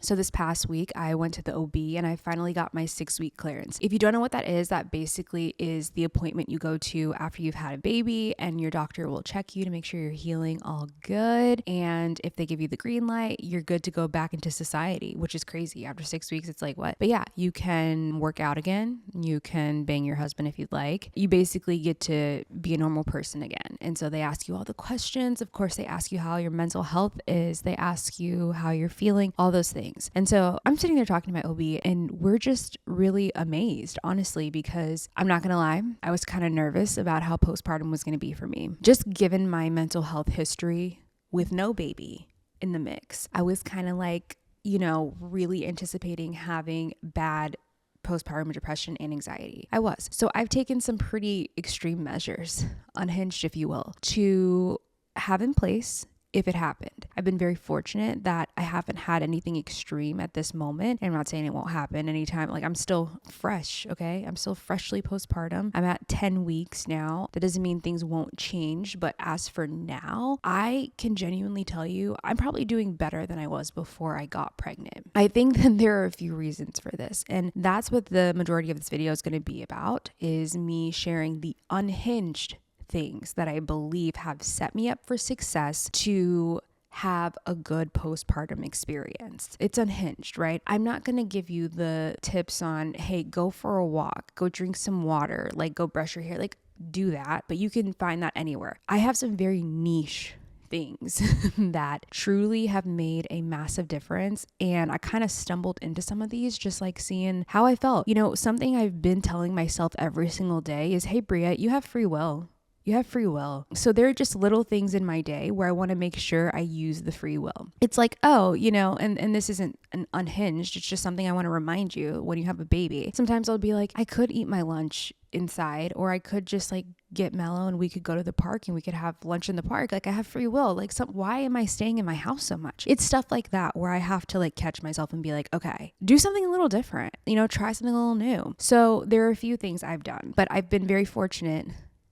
So this past week, I went to the OB and I finally got my 6-week clearance. If you don't know what that is, that basically is the appointment you go to after you've had a baby, and your doctor will check you to make sure you're healing all good. And if they give you the green light, you're good to go back into society, which is crazy. After 6 weeks, it's like, what? But yeah, you can work out again. You can bang your husband if you'd like. You basically get to be a normal person again. And so they ask you all the questions. Of course, they ask you how your mental health is. They ask you how you're feeling, all those things. And so I'm sitting there talking to my OB, and we're just really amazed, honestly, because I'm not going to lie, I was kind of nervous about how postpartum was going to be for me. Just given my mental health history with no baby in the mix, I was kind of like, really anticipating having bad postpartum depression and anxiety. I was. So I've taken some pretty extreme measures, unhinged, if you will, to have in place if it happened. I've been very fortunate that I haven't had anything extreme at this moment. And I'm not saying it won't happen anytime. Like, I'm still fresh, okay? I'm still freshly postpartum. I'm at 10 weeks now. That doesn't mean things won't change. But as for now, I can genuinely tell you, I'm probably doing better than I was before I got pregnant. I think that there are a few reasons for this. And that's what the majority of this video is going to be about, is me sharing the unhinged things that I believe have set me up for success to have a good postpartum experience. It's unhinged, right? I'm not going to give you the tips on, hey, go for a walk, go drink some water, like go brush your hair, like do that, but you can find that anywhere. I have some very niche things that truly have made a massive difference. And I kind of stumbled into some of these, just like seeing how I felt. Something I've been telling myself every single day is, hey, Bria, you have free will. You have free will. So there are just little things in my day where I want to make sure I use the free will. It's like, and this isn't an unhinged. It's just something I want to remind you when you have a baby. Sometimes I'll be like, I could eat my lunch inside, or I could just like get mellow and we could go to the park and we could have lunch in the park. Like, I have free will. Like, why am I staying in my house so much? It's stuff like that where I have to like catch myself and be like, okay, do something a little different, try something a little new. So there are a few things I've done, but I've been very fortunate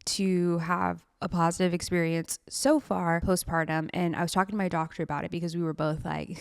to have a positive experience so far postpartum. And I was talking to my doctor about it because we were both like,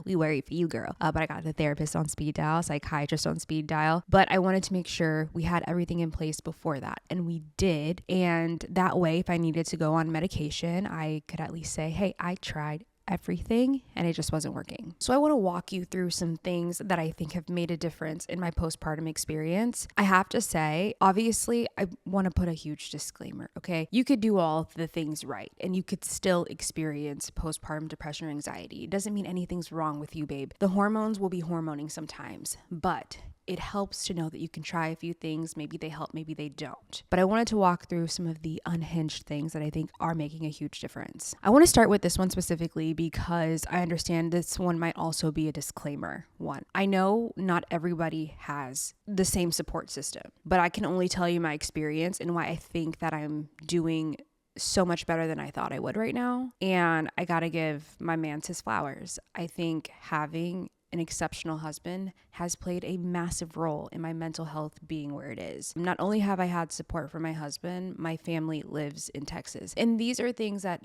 we worry for you, girl. But I got the therapist on speed dial, psychiatrist on speed dial. But I wanted to make sure we had everything in place before that. And we did. And that way, if I needed to go on medication, I could at least say, hey, I tried everything and it just wasn't working. So I want to walk you through some things that I think have made a difference in my postpartum experience. I have to say, obviously, I want to put a huge disclaimer, okay? You could do all the things right and you could still experience postpartum depression or anxiety. It doesn't mean anything's wrong with you, babe. The hormones will be hormoning sometimes, but it helps to know that you can try a few things. Maybe they help, maybe they don't. But I wanted to walk through some of the unhinged things that I think are making a huge difference. I want to start with this one specifically because I understand this one might also be a disclaimer one. I know not everybody has the same support system, but I can only tell you my experience and why I think that I'm doing so much better than I thought I would right now. And I gotta give my man his flowers. I think having an exceptional husband has played a massive role in my mental health being where it is. Not only have I had support from my husband, my family lives in Texas. And these are things that,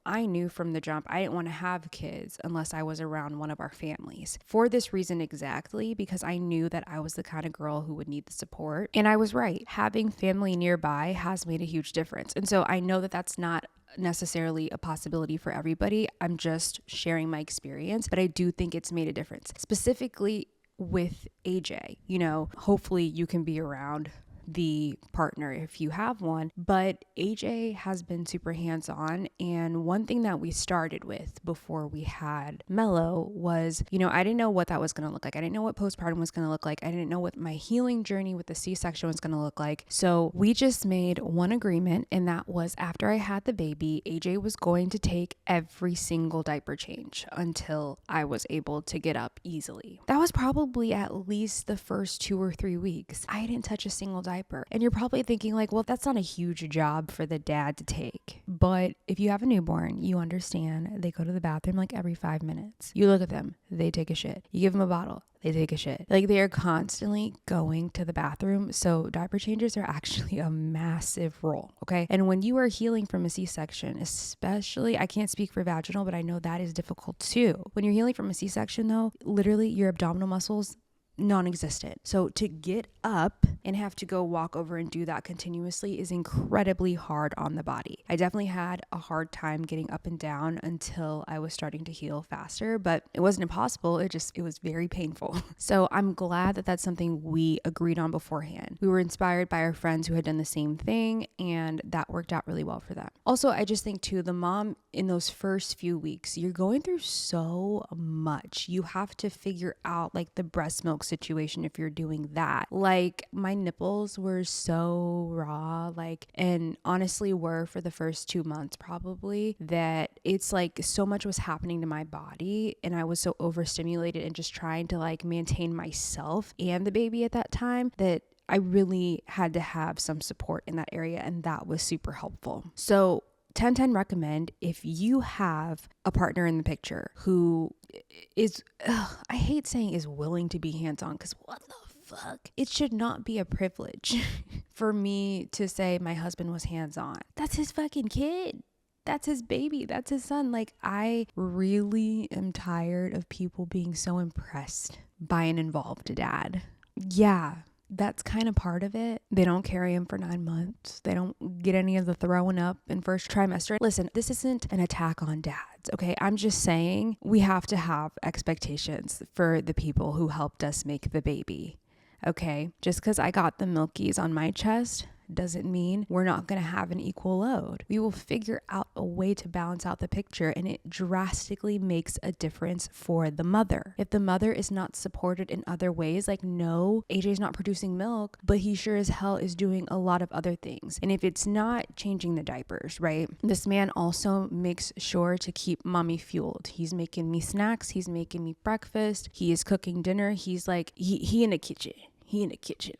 I knew from the jump. I didn't want to have kids unless I was around one of our families. For this reason exactly, because I knew that I was the kind of girl who would need the support. And I was right. Having family nearby has made a huge difference. And so I know that that's not necessarily a possibility for everybody. I'm just sharing my experience, but I do think it's made a difference. Specifically with AJ, hopefully you can be around the partner if you have one, but AJ has been super hands-on. And one thing that we started with before we had Mello was, I didn't know what that was going to look like. I didn't know what postpartum was going to look like. I didn't know what my healing journey with the C-section was going to look like. So we just made one agreement, and that was after I had the baby, AJ was going to take every single diaper change until I was able to get up easily. That was probably at least the first 2 or 3 weeks. I didn't touch a single diaper diaper. And you're probably thinking like, well, that's not a huge job for the dad to take. But if you have a newborn, you understand they go to the bathroom like every 5 minutes. You look at them, they take a shit. You give them a bottle, they take a shit. Like they are constantly going to the bathroom. So diaper changes are actually a massive role. Okay. And when you are healing from a C-section, especially, I can't speak for vaginal, but I know that is difficult too. When you're healing from a C-section though, literally your abdominal muscles non-existent. So to get up and have to go walk over and do that continuously is incredibly hard on the body. I definitely had a hard time getting up and down until I was starting to heal faster, but it wasn't impossible. It was very painful. So I'm glad that that's something we agreed on beforehand. We were inspired by our friends who had done the same thing, and that worked out really well for them. Also, I just think too, the mom in those first few weeks, you're going through so much. You have to figure out like the breast milk situation if you're doing that. Like my nipples were so raw, and honestly were for the first 2 months probably, that it's like so much was happening to my body and I was so overstimulated and just trying to like maintain myself and the baby at that time that I really had to have some support in that area, and that was super helpful. So 10/10 recommend if you have a partner in the picture who is, I hate saying is willing to be hands-on, because what the fuck? It should not be a privilege for me to say my husband was hands-on. That's his fucking kid. That's his baby. That's his son. Like, I really am tired of people being so impressed by an involved dad. Yeah. That's kind of part of it. They don't carry him for 9 months. They don't get any of the throwing up in first trimester. Listen, this isn't an attack on dads, okay? I'm just saying we have to have expectations for the people who helped us make the baby, okay? Just because I got the milkies on my chest doesn't mean we're not going to have an equal load. We will figure out a way to balance out the picture, and it drastically makes a difference for the mother. If the mother is not supported in other ways, like no, AJ's not producing milk, but he sure as hell is doing a lot of other things. And if it's not changing the diapers, right? This man also makes sure to keep mommy fueled. He's making me snacks. He's making me breakfast. He is cooking dinner. He's like, he in the kitchen.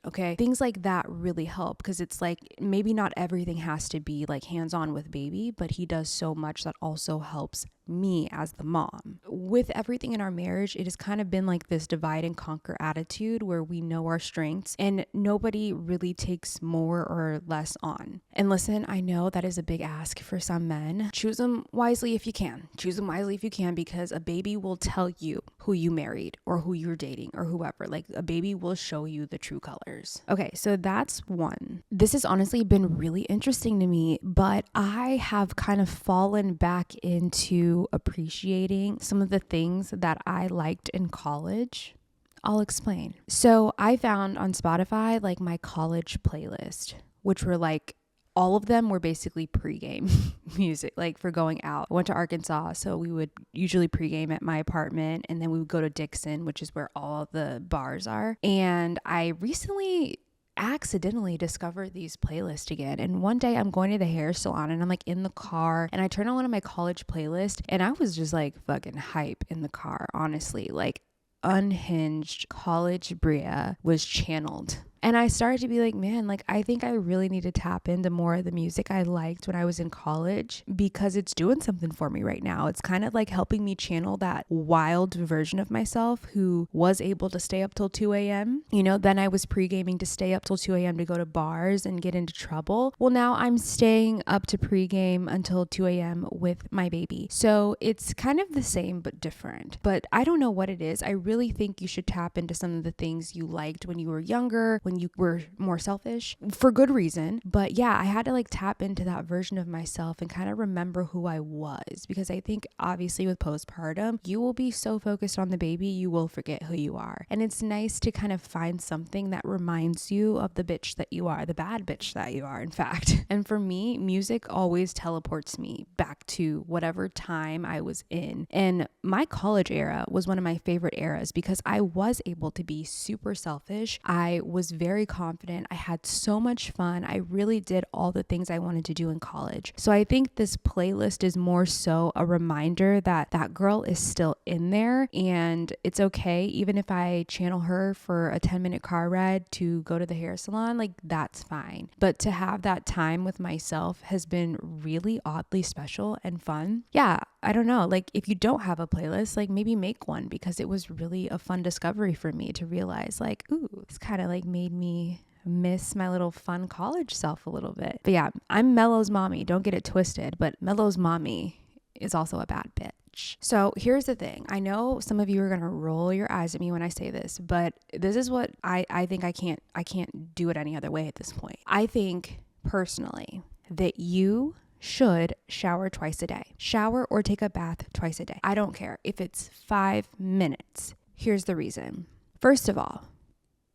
Okay? Things like that really help, because it's like maybe not everything has to be like hands-on with baby, but he does so much that also helps me as the mom. With everything in our marriage, it has kind of been like this divide and conquer attitude where we know our strengths and nobody really takes more or less on. And listen, I know that is a big ask for some men. Choose them wisely if you can. Choose them wisely if you can, because a baby will tell you who you married or who you're dating or whoever. Like a baby will show you the true colors. Okay, so that's one. This has honestly been really interesting to me, but I have kind of fallen back into appreciating some of the things that I liked in college. I'll explain. So I found on Spotify like my college playlist, which were like, all of them were basically pregame music, like for going out. I went to Arkansas, so we would usually pregame at my apartment, and then we would go to Dixon, which is where all of the bars are. And I recently accidentally discovered these playlists again. And one day I'm going to the hair salon and I'm like in the car and I turn on one of my college playlists and I was just like fucking hype in the car, honestly. Like unhinged college Bria was channeled. And I started to be like, man, like I think I really need to tap into more of the music I liked when I was in college, because it's doing something for me right now. It's kind of like helping me channel that wild version of myself who was able to stay up till 2 a.m. You know, then I was pre-gaming to stay up till 2 a.m. to go to bars and get into trouble. Well, now I'm staying up to pre-game until 2 a.m. with my baby. So it's kind of the same but different. But I don't know what it is. I really think you should tap into some of the things you liked when you were younger, when you were more selfish, for good reason. But yeah, I had to like tap into that version of myself and kind of remember who I was, because I think obviously with postpartum, you will be so focused on the baby, you will forget who you are. And it's nice to kind of find something that reminds you of the bitch that you are, the bad bitch that you are, in fact. And for me, music always teleports me back to whatever time I was in. And my college era was one of my favorite eras because I was able to be super selfish. I was very very confident. I had so much fun. I really did all the things I wanted to do in college. So I think this playlist is more so a reminder that that girl is still in there, and it's okay. Even if I channel her for a 10-minute car ride to go to the hair salon, like that's fine. But to have that time with myself has been really oddly special and fun. Yeah, I don't know. Like if you don't have a playlist, like maybe make one, because it was really a fun discovery for me to realize like, ooh, it's kind of like made me miss my little fun college self a little bit. But yeah, I'm Mello's mommy. Don't get it twisted, but Mello's mommy is also a bad bitch. So here's the thing. I know some of you are going to roll your eyes at me when I say this, but this is what I think I can't do it any other way at this point. I think personally that you should shower twice a day. Shower or take a bath twice a day. I don't care if it's 5 minutes. Here's the reason. First of all,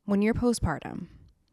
when you're postpartum,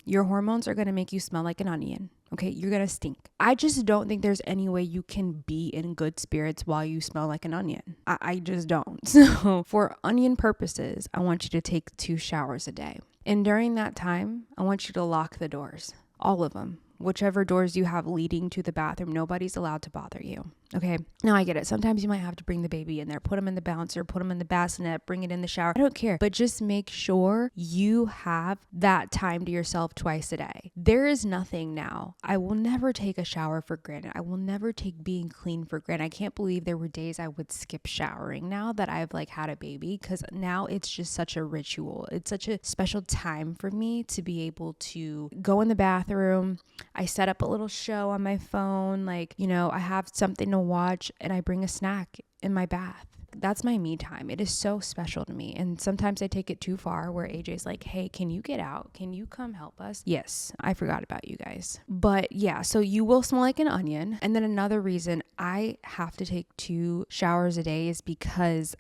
your hormones are going to make you smell like an onion. Okay, you're going to stink. I just don't think there's any way you can be in good spirits while you smell like an onion. I just don't. So for onion purposes, I want you to take 2 showers a day. And during that time, I want you to lock the doors, all of them. Whichever doors you have leading to the bathroom, nobody's allowed to bother you. Okay. Now I get it. Sometimes you might have to bring the baby in there, put him in the bouncer, put him in the bassinet, bring it in the shower. I don't care. But just make sure you have that time to yourself twice a day. There is nothing now. I will never take a shower for granted. I will never take being clean for granted. I can't believe there were days I would skip showering now that I've like had a baby, because now it's just such a ritual. It's such a special time for me to be able to go in the bathroom. I set up a little show on my phone. Like, you know, I have something to watch and I bring a snack in my bath. That's my me time. It is so special to me. And sometimes I take it too far where AJ's like, hey, can you get out? Can you come help us? Yes, I forgot about you guys. But yeah, so you will smell like an onion. And then another reason I have to take 2 showers a day is because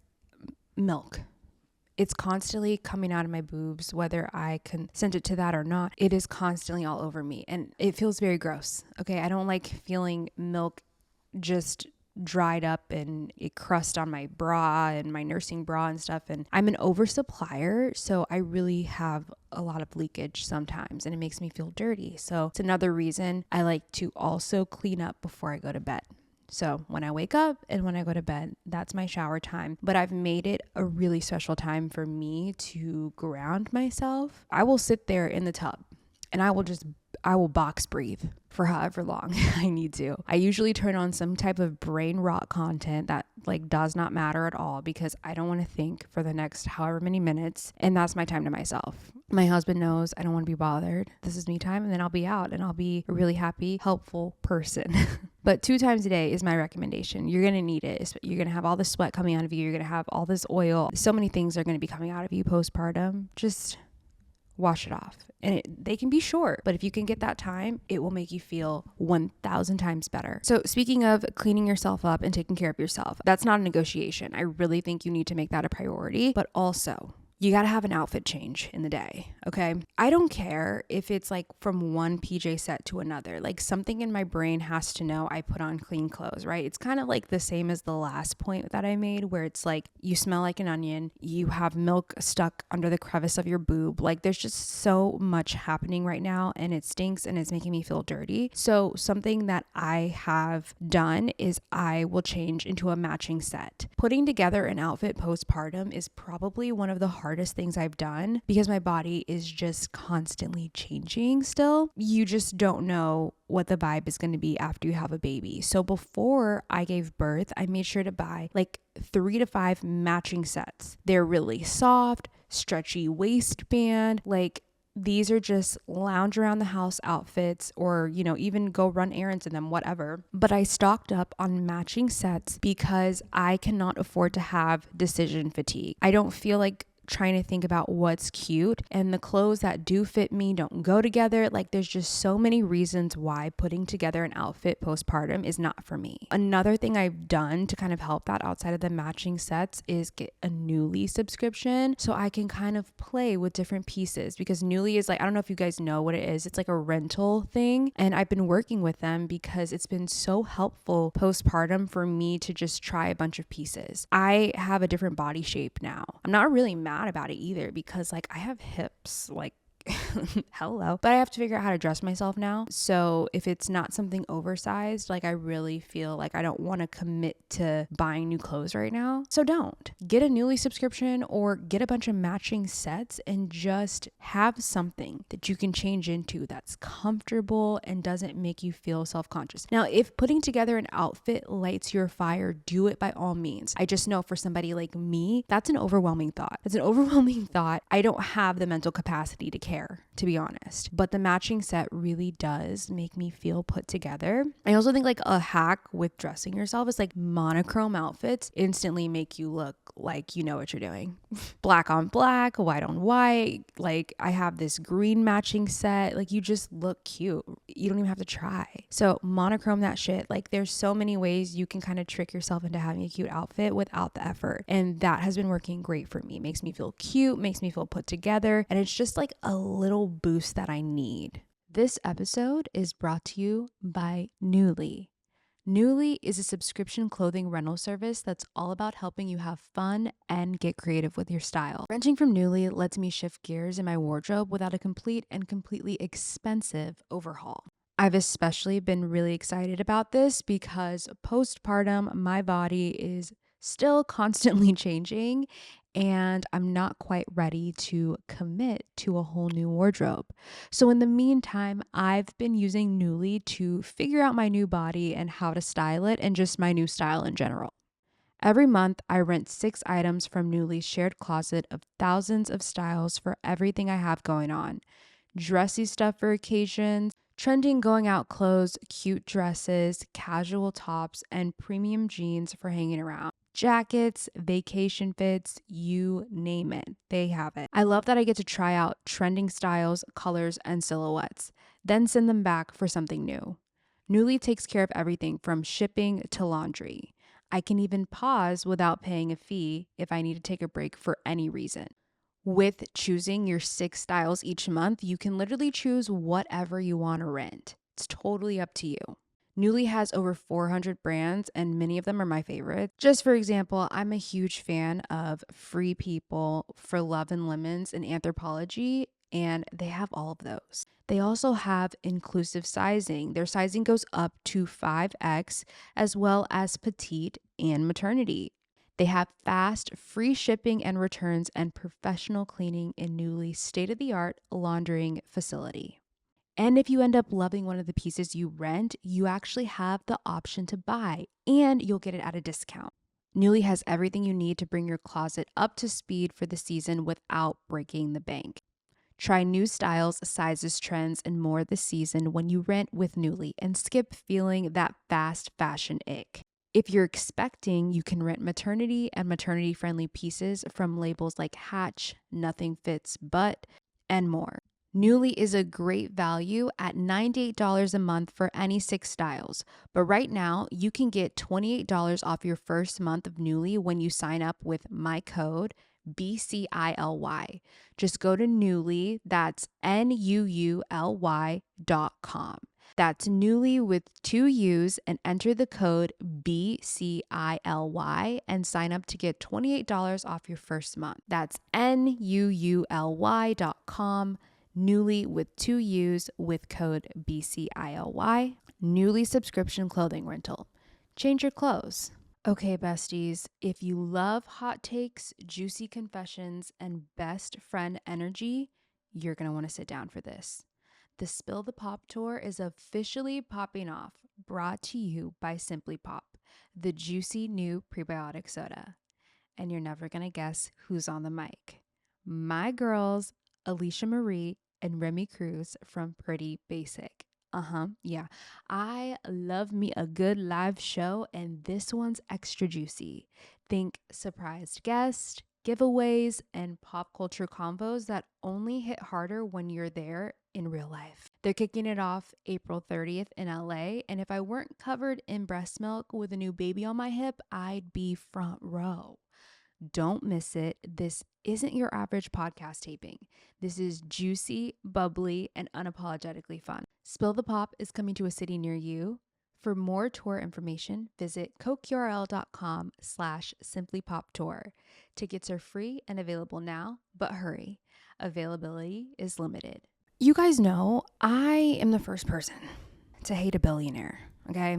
milk. It's constantly coming out of my boobs, whether I consent it to that or not. It is constantly all over me and it feels very gross. Okay. I don't like feeling milk just dried up and it crust on my bra and my nursing bra and stuff. And I'm an oversupplier, so I really have a lot of leakage sometimes and it makes me feel dirty. So it's another reason I like to also clean up before I go to bed. So when I wake up and when I go to bed, that's my shower time. But I've made it a really special time for me to ground myself. I will sit there in the tub and I will box breathe for however long I need to. I usually turn on some type of brain rot content that like does not matter at all because I don't want to think for the next however many minutes. And that's my time to myself. My husband knows I don't want to be bothered. This is me time, and then I'll be out and I'll be a really happy, helpful person. But 2 times a day is my recommendation. You're going to need it. You're going to have all this sweat coming out of you. You're going to have all this oil. So many things are going to be coming out of you postpartum. Just wash it off. And they can be short, but if you can get that time, it will make you feel 1,000 times better. So speaking of cleaning yourself up and taking care of yourself, that's not a negotiation. I really think you need to make that a priority, but also you got to have an outfit change in the day. Okay. I don't care if it's like from one PJ set to another, like something in my brain has to know I put on clean clothes, right? It's kind of like the same as the last point that I made where it's like, you smell like an onion, you have milk stuck under the crevice of your boob. Like there's just so much happening right now and it stinks and it's making me feel dirty. So something that I have done is I will change into a matching set. Putting together an outfit postpartum is probably one of the hardest things I've done because my body is just constantly changing still. You just don't know what the vibe is going to be after you have a baby. So before I gave birth, I made sure to buy like 3 to 5 matching sets. They're really soft, stretchy waistband, like these are just lounge around the house outfits or, you know, even go run errands in them, whatever. But I stocked up on matching sets because I cannot afford to have decision fatigue. I don't feel like trying to think about what's cute, and the clothes that do fit me don't go together. Like there's just so many reasons why putting together an outfit postpartum is not for me. Another thing I've done to kind of help that outside of the matching sets is get a Nuuly subscription so I can kind of play with different pieces, because Nuuly is like, I don't know if you guys know what it is. It's like a rental thing, and I've been working with them because it's been so helpful postpartum for me to just try a bunch of pieces. I have a different body shape now. I'm not really mad about it either because like I have hips, like hello. But I have to figure out how to dress myself now. So if it's not something oversized, like I really feel like I don't want to commit to buying new clothes right now. So don't. Get a Nuuly subscription or get a bunch of matching sets and just have something that you can change into that's comfortable and doesn't make you feel self-conscious. Now, if putting together an outfit lights your fire, do it by all means. I just know for somebody like me, that's an overwhelming thought. It's an overwhelming thought. I don't have the mental capacity to care, to be honest. But the matching set really does make me feel put together. I also think like a hack with dressing yourself is like monochrome outfits instantly make you look like you know what you're doing. Black on black, white on white. Like I have this green matching set. Like you just look cute. You don't even have to try. So monochrome that shit. Like there's so many ways you can kind of trick yourself into having a cute outfit without the effort. And that has been working great for me. It makes me feel cute, makes me feel put together. And it's just like a little boost that I need. This episode is brought to you by Nuuly. Nuuly is a subscription clothing rental service that's all about helping you have fun and get creative with your style. Renting from Nuuly lets me shift gears in my wardrobe without a complete and completely expensive overhaul. I've especially been really excited about this because postpartum, my body is still constantly changing and I'm not quite ready to commit to a whole new wardrobe. So in the meantime, I've been using Nuuly to figure out my new body and how to style it and just my new style in general. Every month, I rent 6 items from Nuuly's shared closet of thousands of styles for everything I have going on. Dressy stuff for occasions, trending going out clothes, cute dresses, casual tops, and premium jeans for hanging around. Jackets, vacation fits, you name it, they have it. I love that I get to try out trending styles, colors, and silhouettes, then send them back for something new. Nuuly takes care of everything from shipping to laundry. I can even pause without paying a fee if I need to take a break for any reason. With choosing your 6 styles each month, you can literally choose whatever you want to rent. It's totally up to you. Nuuly has over 400 brands and many of them are my favorite. Just for example, I'm a huge fan of Free People, For Love and Lemons, and Anthropologie, and they have all of those. They also have inclusive sizing. Their sizing goes up to 5X as well as petite and maternity. They have fast, free shipping and returns and professional cleaning in Nuuly's state-of-the-art laundering facility. And if you end up loving one of the pieces you rent, you actually have the option to buy and you'll get it at a discount. Nuuly has everything you need to bring your closet up to speed for the season without breaking the bank. Try new styles, sizes, trends, and more this season when you rent with Nuuly and skip feeling that fast fashion ick. If you're expecting, you can rent maternity and maternity-friendly pieces from labels like Hatch, Nothing Fits But, and more. Nuuly is a great value at $98 a month for any 6 styles. But right now, you can get $28 off your first month of Nuuly when you sign up with my code BCILY. Just go to Nuuly, that's NUULY.com. That's Nuuly with 2 U's and enter the code BCILY and sign up to get $28 off your first month. That's NUULY.com. Nuuly with 2 U's with code BCILY. Nuuly subscription clothing rental. Change your clothes. Okay, besties, if you love hot takes, juicy confessions, and best friend energy, you're going to want to sit down for this. The Spill the Pop tour is officially popping off, brought to you by Simply Pop, the juicy new prebiotic soda. And you're never going to guess who's on the mic. My girls, Alicia Marie and Remy Cruz from Pretty Basic. Yeah. I love me a good live show, and this one's extra juicy. Think surprised guest, giveaways, and pop culture combos that only hit harder when you're there in real life. They're kicking it off April 30th in LA, and if I weren't covered in breast milk with a new baby on my hip, I'd be front row. Don't miss it. This isn't your average podcast taping. This is juicy, bubbly, and unapologetically fun. Spill the Pop is coming to a city near you For more tour information, visit cokeurl.com/simplypoptour. Tickets are free and available now, but hurry. Availability is limited. You guys know I am the first person to hate a billionaire, okay?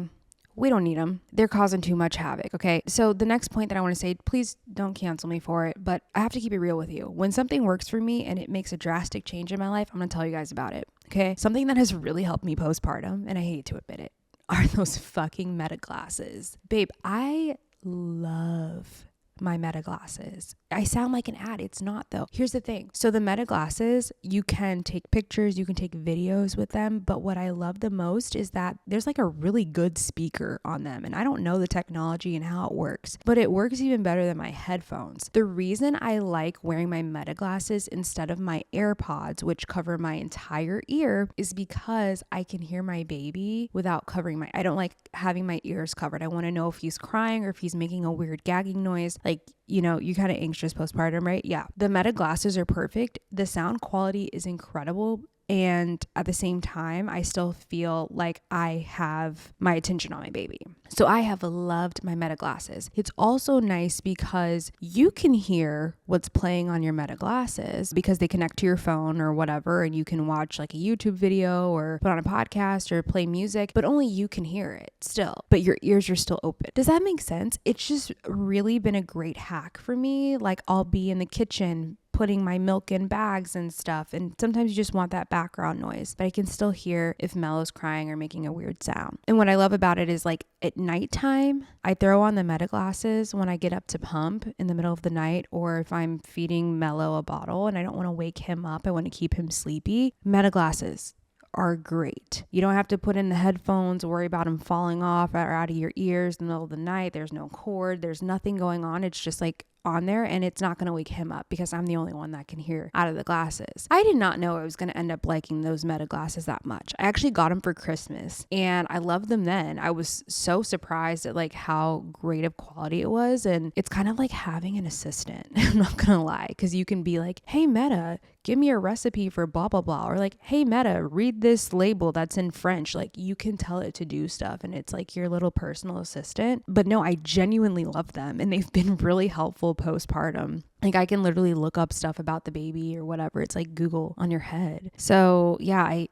We don't need them. They're causing too much havoc, okay? So the next point that I want to say, please don't cancel me for it, but I have to keep it real with you. When something works for me and it makes a drastic change in my life, I'm going to tell you guys about it, okay? Something that has really helped me postpartum, and I hate to admit it, are those fucking Meta glasses. Babe, I love my Meta glasses. I sound like an ad. It's not though. Here's the thing. So the Meta glasses, you can take pictures, you can take videos with them. But what I love the most is that there's like a really good speaker on them. And I don't know the technology and how it works, but it works even better than my headphones. The reason I like wearing my Meta glasses instead of my AirPods, which cover my entire ear, is because I can hear my baby without covering I don't like having my ears covered. I want to know if he's crying or if he's making a weird gagging noise. Like, you know, you kind of anxious postpartum, right? Yeah. The Meta glasses are perfect. The sound quality is incredible. And at the same time, I still feel like I have my attention on my baby. So I have loved my Meta glasses. It's also nice because you can hear what's playing on your Meta glasses because they connect to your phone or whatever, and you can watch like a YouTube video or put on a podcast or play music, but only you can hear it still, but your ears are still open. Does that make sense? It's just really been a great hack for me. Like I'll be in the kitchen putting my milk in bags and stuff. And sometimes you just want that background noise, but I can still hear if Mellow's crying or making a weird sound. And what I love about it is like at nighttime, I throw on the Meta glasses when I get up to pump in the middle of the night, or if I'm feeding Mellow a bottle and I don't want to wake him up, I want to keep him sleepy. Meta glasses are great. You don't have to put in the headphones, worry about them falling off or out of your ears in the middle of the night. There's no cord. There's nothing going on. It's just like on there, and it's not going to wake him up because I'm the only one that can hear out of the glasses. I did not know I was going to end up liking those Meta glasses that much. I actually got them for Christmas and I loved them then. I was so surprised at like how great of quality it was. And it's kind of like having an assistant. I'm not going to lie, because you can be like, hey Meta, give me a recipe for blah, blah, blah. Or like, hey Meta, read this label that's in French. Like you can tell it to do stuff and it's like your little personal assistant. But no, I genuinely love them and they've been really helpful postpartum. Like I can literally look up stuff about the baby or whatever. It's like Google on your head. So yeah, I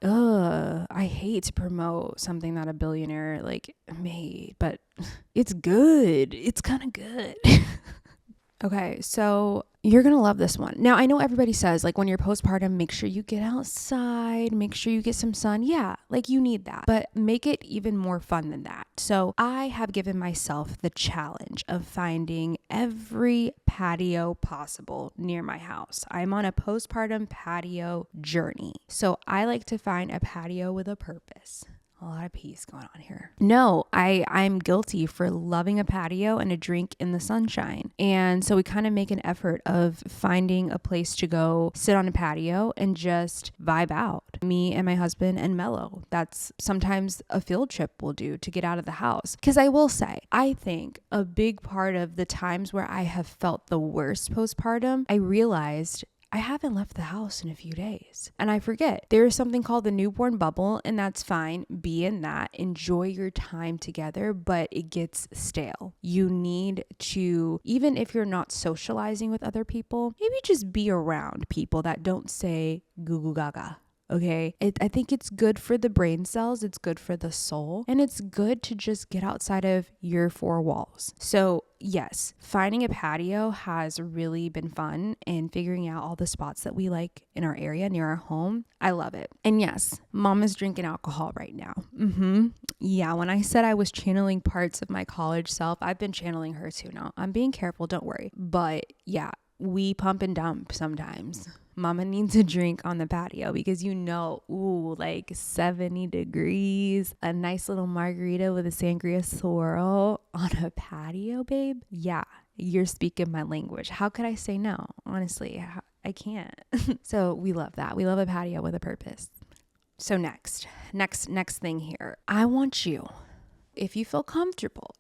hate to promote something that a billionaire like made, but it's good. It's kind of good. Okay, so you're going to love this one. Now, I know everybody says, like, when you're postpartum, make sure you get outside, make sure you get some sun. Yeah, like, you need that. But make it even more fun than that. So I have given myself the challenge of finding every patio possible near my house. I'm on a postpartum patio journey. So I like to find a patio with a purpose. A lot of peace going on here. No, I'm guilty for loving a patio and a drink in the sunshine. And so we kind of make an effort of finding a place to go sit on a patio and just vibe out. Me and my husband and Mellow. That's sometimes a field trip we'll do to get out of the house. Because I will say, I think a big part of the times where I have felt the worst postpartum, I realized I haven't left the house in a few days. And I forget. There is something called the newborn bubble, and that's fine. Be in that. Enjoy your time together, but it gets stale. You need to, even if you're not socializing with other people, maybe just be around people that don't say goo goo gaga. Okay. I think it's good for the brain cells. It's good for the soul. And it's good to just get outside of your four walls. So yes, finding a patio has really been fun, and figuring out all the spots that we like in our area near our home. I love it. And yes, mom is drinking alcohol right now. Yeah. When I said I was channeling parts of my college self, I've been channeling her too now. I'm being careful. Don't worry. But yeah, we pump and dump sometimes. Mama needs a drink on the patio because like 70 degrees, a nice little margarita with a sangria swirl on a patio, babe. Yeah, you're speaking my language. How could I say no? Honestly, I can't. So we love that. We love a patio with a purpose. So next thing here. I want you, if you feel comfortable,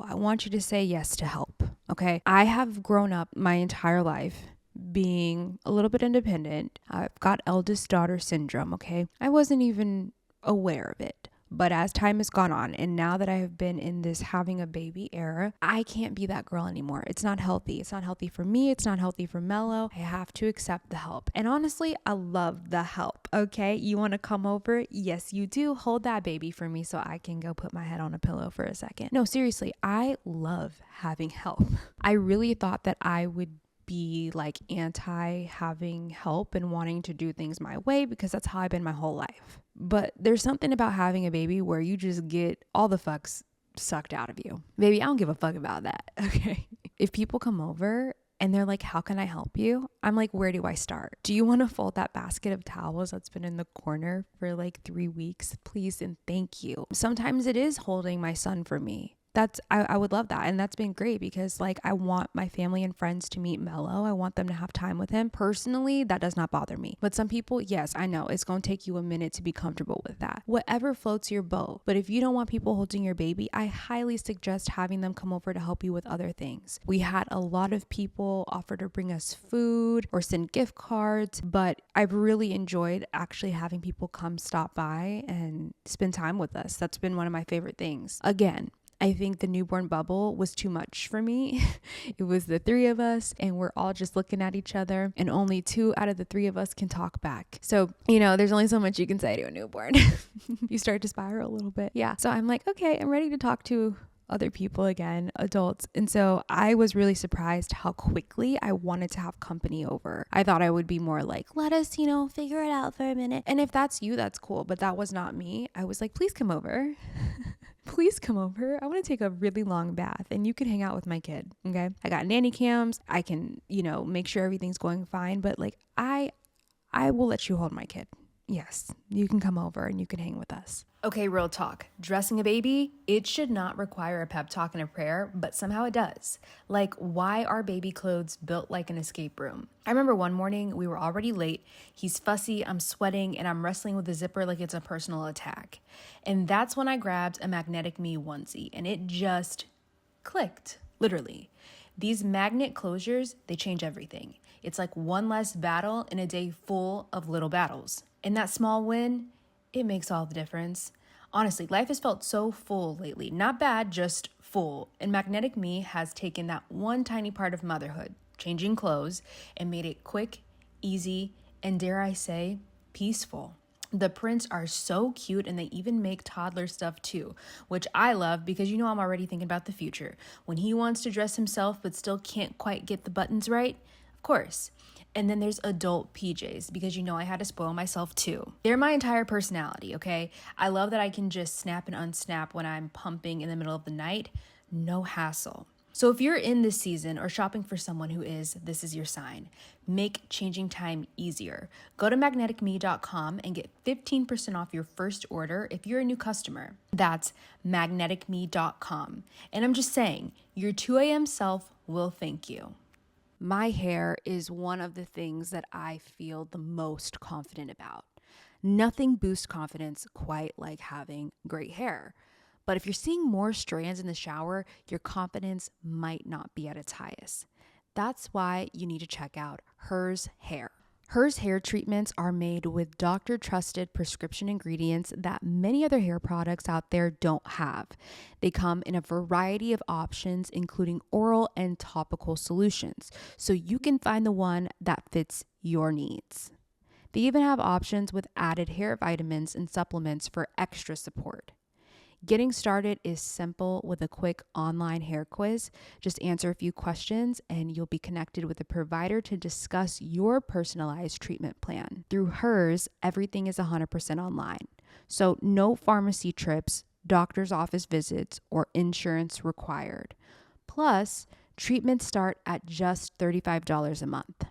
I want you to say yes to help. Okay. I have grown up my entire life being a little bit independent. I've got eldest daughter syndrome, okay? I wasn't even aware of it. But as time has gone on, and now that I have been in this having a baby era, I can't be that girl anymore. It's not healthy. It's not healthy for me. It's not healthy for Mello. I have to accept the help. And honestly, I love the help. Okay. You want to come over? Yes, you do. Hold that baby for me so I can go put my head on a pillow for a second. No, seriously, I love having help. I really thought that I would be like anti having help and wanting to do things my way because that's how I've been my whole life. But there's something about having a baby where you just get all the fucks sucked out of you. Baby, I don't give a fuck about that. Okay. If people come over and they're like, how can I help you? I'm like, where do I start? Do you want to fold that basket of towels that's been in the corner for like 3 weeks? Please and thank you. Sometimes it is holding my son for me. I would love that. And that's been great because like I want my family and friends to meet Mello. I want them to have time with him. Personally, that does not bother me. But some people, yes, I know it's going to take you a minute to be comfortable with that. Whatever floats your boat. But if you don't want people holding your baby, I highly suggest having them come over to help you with other things. We had a lot of people offer to bring us food or send gift cards, but I've really enjoyed actually having people come stop by and spend time with us. That's been one of my favorite things. Again, I think the newborn bubble was too much for me. It was the 3 of us and we're all just looking at each other and only 2 out of the 3 of us can talk back. So, there's only so much you can say to a newborn. You start to spiral a little bit. Yeah. So I'm like, okay, I'm ready to talk to other people again, adults. And so I was really surprised how quickly I wanted to have company over. I thought I would be more like, let us, figure it out for a minute. And if that's you, that's cool. But that was not me. I was like, please come over. Please come over. I want to take a really long bath and you can hang out with my kid. Okay. I got nanny cams. I can, make sure everything's going fine. But like, I will let you hold my kid. Yes, you can come over and you can hang with us. Okay, real talk. Dressing a baby, it should not require a pep talk and a prayer, but somehow it does. Like, why are baby clothes built like an escape room? I remember one morning we were already late. He's fussy, I'm sweating, and I'm wrestling with the zipper like it's a personal attack. And that's when I grabbed a Magnetic Me onesie, and it just clicked, literally. These magnet closures, they change everything. It's like one less battle in a day full of little battles. And that small win, it makes all the difference. Honestly, life has felt so full lately. Not bad, just full. And Magnetic Me has taken that one tiny part of motherhood, changing clothes, and made it quick, easy, and dare I say, peaceful. The prints are so cute and they even make toddler stuff too, which I love because I'm already thinking about the future. When he wants to dress himself but still can't quite get the buttons right, of course. And then there's adult PJs because I had to spoil myself too. They're my entire personality, okay? I love that I can just snap and unsnap when I'm pumping in the middle of the night. No hassle. So if you're in this season or shopping for someone who is, this is your sign. Make changing time easier. Go to magneticme.com and get 15% off your first order if you're a new customer. That's magneticme.com. And I'm just saying, your 2 a.m. self will thank you. My hair is one of the things that I feel the most confident about. Nothing boosts confidence quite like having great hair. But if you're seeing more strands in the shower, your confidence might not be at its highest. That's why you need to check out Hers Hair. Hers hair treatments are made with doctor-trusted prescription ingredients that many other hair products out there don't have. They come in a variety of options, including oral and topical solutions, so you can find the one that fits your needs. They even have options with added hair vitamins and supplements for extra support. Getting started is simple with a quick online hair quiz. Just answer a few questions and you'll be connected with a provider to discuss your personalized treatment plan. Through Hers, everything is 100% online. So no pharmacy trips, doctor's office visits, or insurance required. Plus, treatments start at just $35 a month.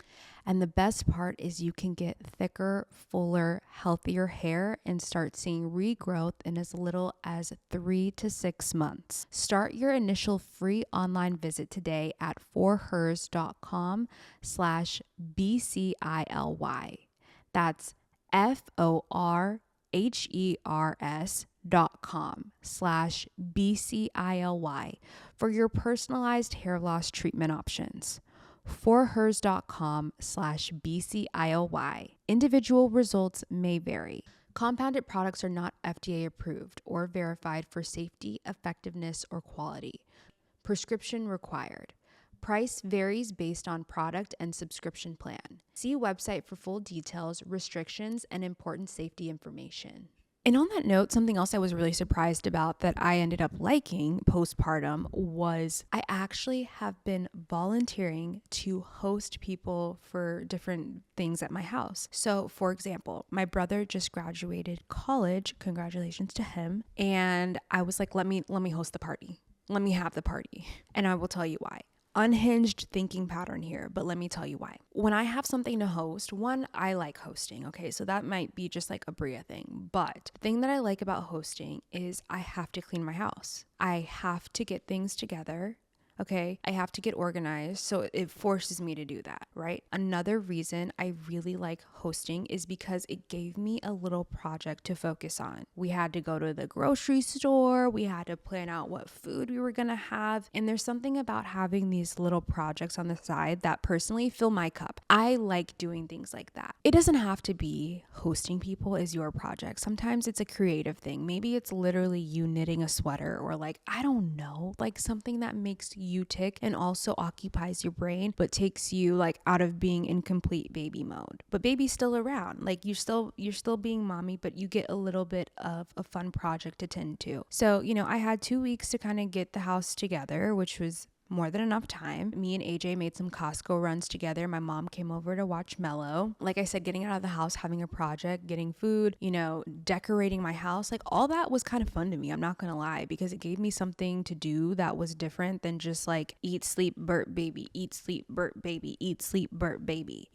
And the best part is you can get thicker, fuller, healthier hair and start seeing regrowth in as little as 3 to 6 months. Start your initial free online visit today at forhers.com/BCILY. That's forhers.com/BCILY for your personalized hair loss treatment options. Forhers.com/BCILY. Individual results may vary. Compounded products are not FDA approved or verified for safety, effectiveness, or quality. Prescription required. Price varies based on product and subscription plan. See website for full details, restrictions, and important safety information. And on that note, something else I was really surprised about that I ended up liking postpartum was I actually have been volunteering to host people for different things at my house. So, for example, my brother just graduated college. Congratulations to him. And I was like, let me host the party. Let me have the party. And I will tell you why. Unhinged thinking pattern here, but let me tell you why. When I have something to host, one, I like hosting, okay? So that might be just like a Bria thing. But the thing that I like about hosting is I have to clean my house. I have to get things together. Okay, I have to get organized, so it forces me to do that, right? Another reason I really like hosting is because it gave me a little project to focus on. We had to go to the grocery store, we had to plan out what food we were gonna have, and there's something about having these little projects on the side that personally fill my cup. I like doing things like that. It doesn't have to be hosting people as your project. Sometimes it's a creative thing. Maybe it's literally you knitting a sweater or like, I don't know, like something that makes you tick and also occupies your brain but takes you like out of being in complete baby mode. But baby's still around. Like you're still being mommy, but you get a little bit of a fun project to tend to. So, I had 2 weeks to kind of get the house together, which was more than enough time. Me and AJ made some Costco runs together. My mom came over to watch Mello. Like I said, getting out of the house, having a project, getting food, decorating my house, like all that was kind of fun to me. I'm not gonna lie, because it gave me something to do that was different than just like eat, sleep, burp, baby, eat, sleep, burp, baby, eat, sleep, burp, baby.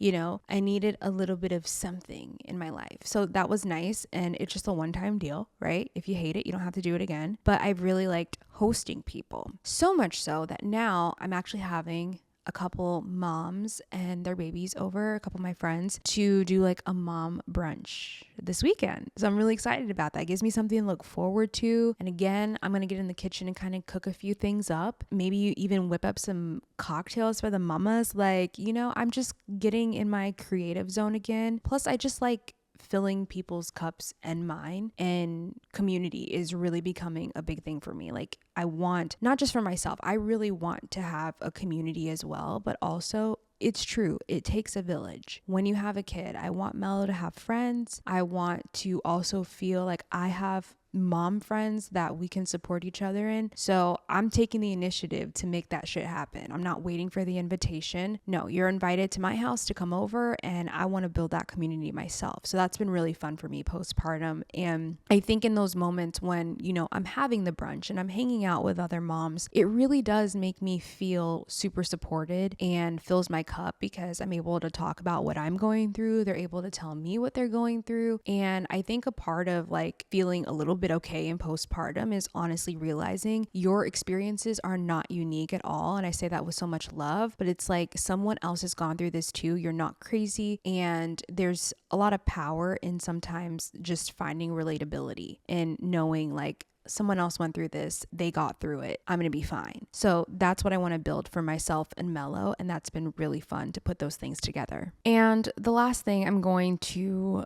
I needed a little bit of something in my life. So that was nice. And it's just a one-time deal, right? If you hate it, you don't have to do it again. But I really liked hosting people. So much so that now I'm actually having a couple moms and their babies over, a couple of my friends, to do like a mom brunch this weekend. So I'm really excited about that. It gives me something to look forward to. And again, I'm going to get in the kitchen and kind of cook a few things up. Maybe even whip up some cocktails for the mamas. I'm just getting in my creative zone again. Plus, I just like filling people's cups and mine, and community is really becoming a big thing for me. Like I want, not just for myself, I really want to have a community as well, but also it's true. It takes a village. When you have a kid, I want Mello to have friends. I want to also feel like I have mom friends that we can support each other in. So I'm taking the initiative to make that shit happen. I'm not waiting for the invitation. No, you're invited to my house to come over, and I want to build that community myself. So that's been really fun for me postpartum. And I think in those moments when, I'm having the brunch and I'm hanging out with other moms, it really does make me feel super supported and fills my cup because I'm able to talk about what I'm going through. They're able to tell me what they're going through. And I think a part of like feeling a little bit okay in postpartum is honestly realizing your experiences are not unique at all. And I say that with so much love, but it's like someone else has gone through this too. You're not crazy. And there's a lot of power in sometimes just finding relatability and knowing like someone else went through this, they got through it, I'm gonna be fine. So that's what I want to build for myself and Mello, and that's been really fun to put those things together. And the last thing I'm going to,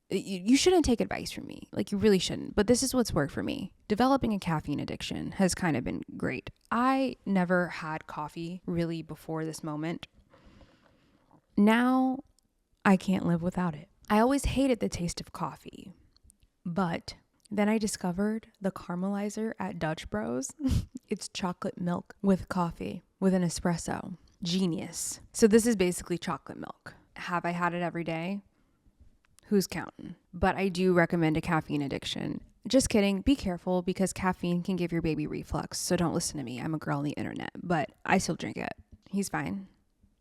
you shouldn't take advice from me, like you really shouldn't, but this is what's worked for me. Developing a caffeine addiction has kind of been great. I never had coffee really before this moment. Now I can't live without it. I always hated the taste of coffee, but then I discovered the caramelizer at Dutch Bros. It's chocolate milk with coffee with an espresso. Genius. So this is basically chocolate milk. Have I had it every day? Who's counting? But I do recommend a caffeine addiction. Just kidding. Be careful because caffeine can give your baby reflux. So don't listen to me. I'm a girl on the internet, but I still drink it. He's fine.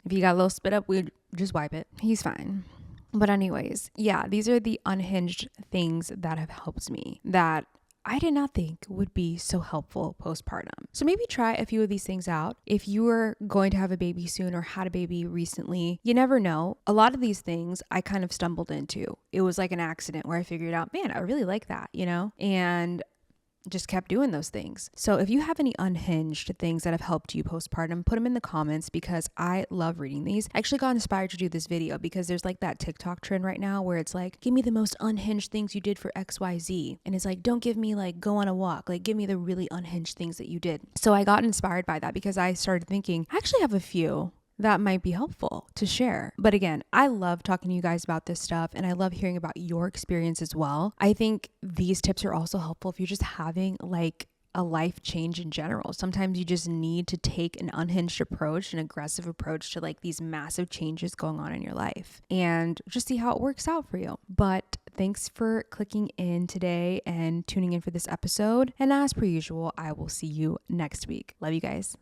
If you got a little spit up, we just wipe it. He's fine. But anyways, yeah, these are the unhinged things that have helped me that I did not think would be so helpful postpartum. So maybe try a few of these things out. If you are going to have a baby soon or had a baby recently, you never know. A lot of these things I kind of stumbled into. It was like an accident where I figured out, man, I really like that, And just kept doing those things. So if you have any unhinged things that have helped you postpartum, put them in the comments because I love reading these. I actually got inspired to do this video because there's like that TikTok trend right now where it's like, give me the most unhinged things you did for XYZ. And it's like, don't give me like go on a walk, like give me the really unhinged things that you did. So I got inspired by that because I started thinking, I actually have a few that might be helpful to share. But again, I love talking to you guys about this stuff and I love hearing about your experience as well. I think these tips are also helpful if you're just having like a life change in general. Sometimes you just need to take an unhinged approach, an aggressive approach to like these massive changes going on in your life and just see how it works out for you. But thanks for clicking in today and tuning in for this episode. And as per usual, I will see you next week. Love you guys.